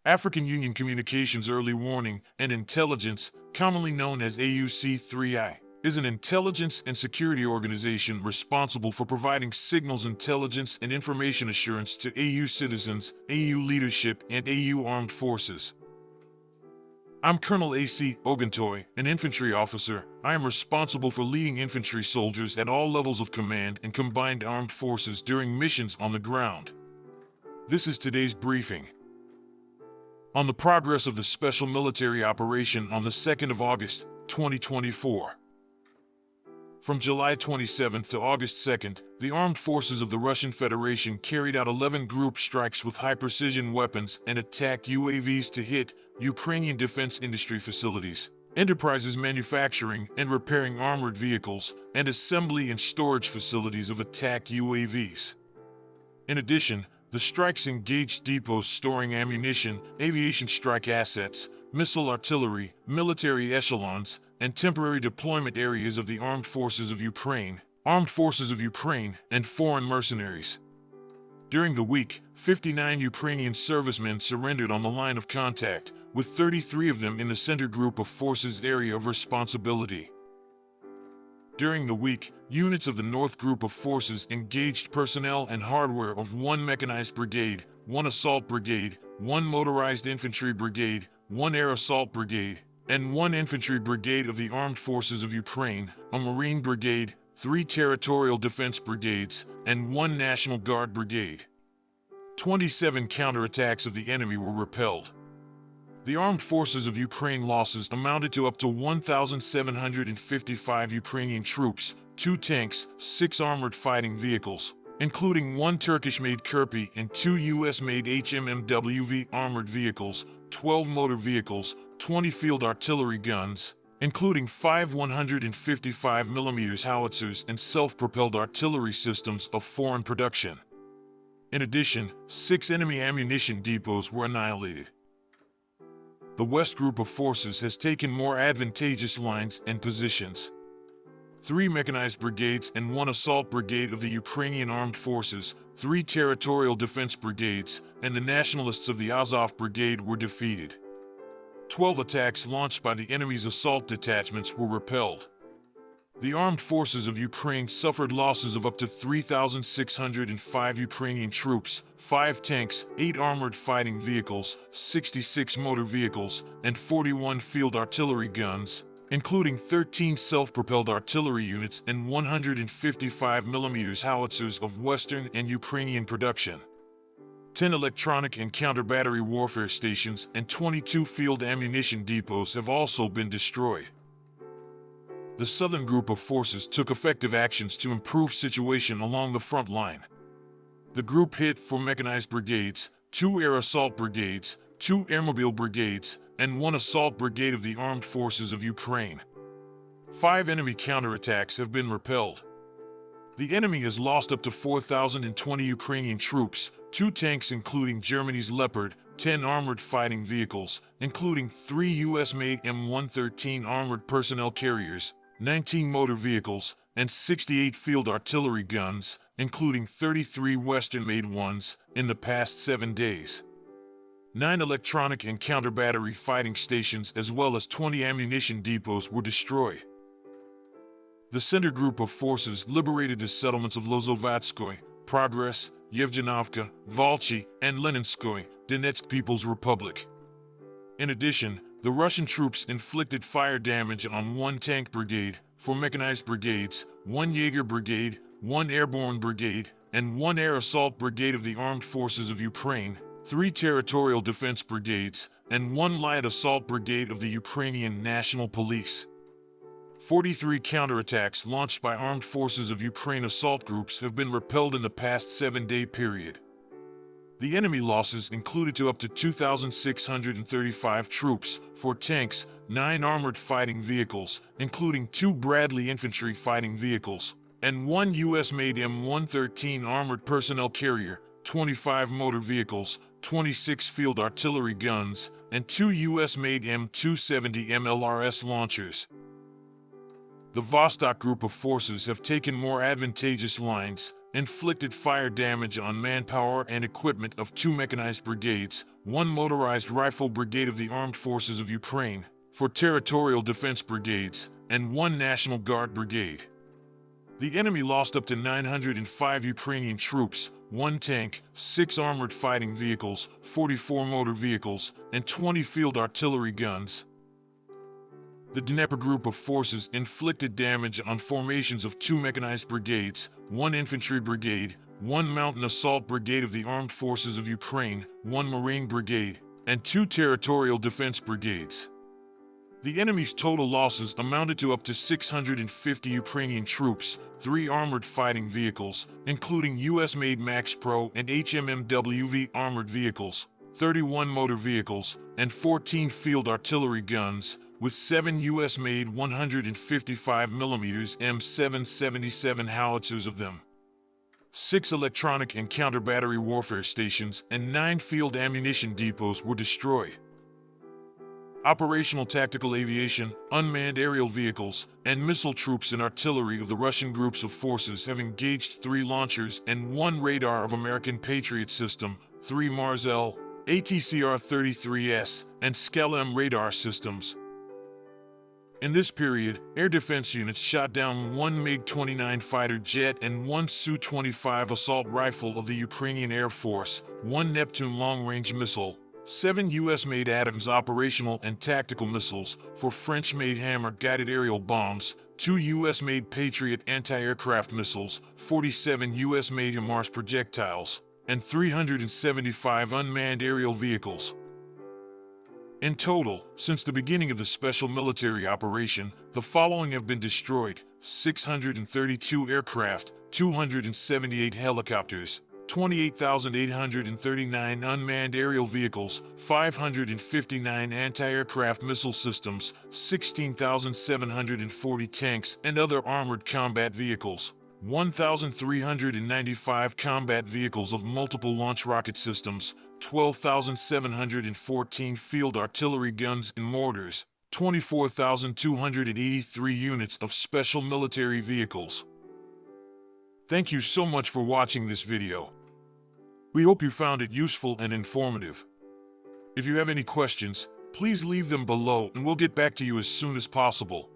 African Union Communications Early Warning and Intelligence, commonly known as AUC3I, is an intelligence and security organization responsible for providing signals intelligence and information assurance to AU citizens, AU leadership, and AU armed forces. I'm Colonel A.C. Oguntoye, an infantry officer. I am responsible for leading infantry soldiers at all levels of command and combined armed forces during missions on the ground. This is today's briefing. On the progress of the special military operation on the 2nd of August, 2024. From July 27th to August 2nd, the armed forces of the Russian Federation carried out 11 group strikes with high-precision weapons and attack UAVs to hit Ukrainian defense industry facilities, enterprises manufacturing and repairing armored vehicles, and assembly and storage facilities of attack UAVs. In addition, the strikes engaged depots storing ammunition, aviation strike assets, missile artillery, military echelons, and temporary deployment areas of the Armed Forces of Ukraine, and foreign mercenaries. During the week, 59 Ukrainian servicemen surrendered on the line of contact, with 33 of them in the Center Group of Forces area of responsibility. During the week, units of the North Group of Forces engaged personnel and hardware of 1 Mechanized Brigade, 1 Assault Brigade, 1 Motorized Infantry Brigade, 1 Air Assault Brigade, and 1 Infantry Brigade of the Armed Forces of Ukraine, a Marine Brigade, 3 Territorial Defense Brigades, and 1 National Guard Brigade. 27 counterattacks of the enemy were repelled. The Armed Forces of Ukraine losses amounted to up to 1,755 Ukrainian troops, 2 tanks, 6 armored fighting vehicles, including 1 Turkish-made Kirpi and 2 US-made HMMWV armored vehicles, 12 motor vehicles, 20 field artillery guns, including 5 155mm howitzers and self-propelled artillery systems of foreign production. In addition, 6 enemy ammunition depots were annihilated. The West Group of Forces has taken more advantageous lines and positions. 3 Mechanized Brigades and 1 Assault Brigade of the Ukrainian Armed Forces, 3 Territorial Defense Brigades, and the Nationalists of the Azov Brigade were defeated. 12 attacks launched by the enemy's assault detachments were repelled. The Armed Forces of Ukraine suffered losses of up to 3,605 Ukrainian troops, 5 tanks, 8 armored fighting vehicles, 66 motor vehicles, and 41 field artillery guns, including 13 self-propelled artillery units and 155mm howitzers of Western and Ukrainian production. 10 electronic and counter-battery warfare stations and 22 field ammunition depots have also been destroyed. The Southern Group of Forces took effective actions to improve situation along the front line. The group hit 4 Mechanized Brigades, 2 Air Assault Brigades, 2 Airmobile Brigades, and 1 Assault Brigade of the Armed Forces of Ukraine. 5 enemy counterattacks have been repelled. The enemy has lost up to 4,020 Ukrainian troops, 2 tanks including Germany's Leopard, 10 armored fighting vehicles, including 3 US-made M113 armored personnel carriers, 19 motor vehicles, and 68 field artillery guns, including 33 Western-made ones, in the past 7 days. 9 electronic and counter-battery fighting stations as well as 20 ammunition depots were destroyed. The Center Group of Forces liberated the settlements of Lozovatskoye, Progress, Yevgenovka, Volchi, and Leninskoye, Donetsk People's Republic. In addition, the Russian troops inflicted fire damage on 1 tank brigade, 4 mechanized brigades, 1 Jaeger brigade, 1 airborne brigade, and 1 air assault brigade of the Armed Forces of Ukraine, 3 territorial defense brigades, and 1 light assault brigade of the Ukrainian National Police. 43 counterattacks launched by Armed Forces of Ukraine assault groups have been repelled in the past 7-day period. The enemy losses included to up to 2,635 troops, 4 tanks, 9 armored fighting vehicles, including 2 Bradley infantry fighting vehicles, and 1 US-made M113 armored personnel carrier, 25 motor vehicles, 26 field artillery guns, and 2 US-made M270 MLRS launchers. The Vostok Group of Forces have taken more advantageous lines, inflicted fire damage on manpower and equipment of 2 mechanized brigades, 1 motorized rifle brigade of the Armed Forces of Ukraine, 4 territorial defense brigades, and 1 National Guard brigade. The enemy lost up to 905 Ukrainian troops, 1 tank, 6 armored fighting vehicles, 44 motor vehicles, and 20 field artillery guns. The Dnieper group of forces inflicted damage on formations of 2 mechanized brigades, 1 infantry brigade, 1 mountain assault brigade of the Armed Forces of Ukraine, 1 Marine brigade, and 2 territorial defense brigades. The enemy's total losses amounted to up to 650 Ukrainian troops, 3 armored fighting vehicles, including US-made Max Pro and HMMWV armored vehicles, 31 motor vehicles, and 14 field artillery guns, with 7 US-made 155mm M777 howitzers of them. 6 electronic and counter-battery warfare stations and 9 field ammunition depots were destroyed. Operational tactical aviation, unmanned aerial vehicles, and missile troops and artillery of the Russian groups of forces have engaged 3 launchers and 1 radar of American Patriot system, 3 Mars-L, ATCR-33S, and Skell-M radar systems. In this period, air defense units shot down 1 MiG-29 fighter jet and 1 Su-25 assault rifle of the Ukrainian Air Force, 1 Neptune long-range missile, 7 US-made Adams operational and tactical missiles, 4 French-made Hammer guided aerial bombs, 2 US-made Patriot anti-aircraft missiles, 47 US-made HIMARS projectiles, and 375 unmanned aerial vehicles. In total, since the beginning of the special military operation, the following have been destroyed: 632 aircraft, 278 helicopters, 28,839 unmanned aerial vehicles, 559 anti-aircraft missile systems, 16,740 tanks and other armored combat vehicles, 1,395 combat vehicles of multiple launch rocket systems, 12,714 field artillery guns and mortars, 24,283 units of special military vehicles. Thank you so much for watching this video. We hope you found it useful and informative. If you have any questions, please leave them below and we'll get back to you as soon as possible.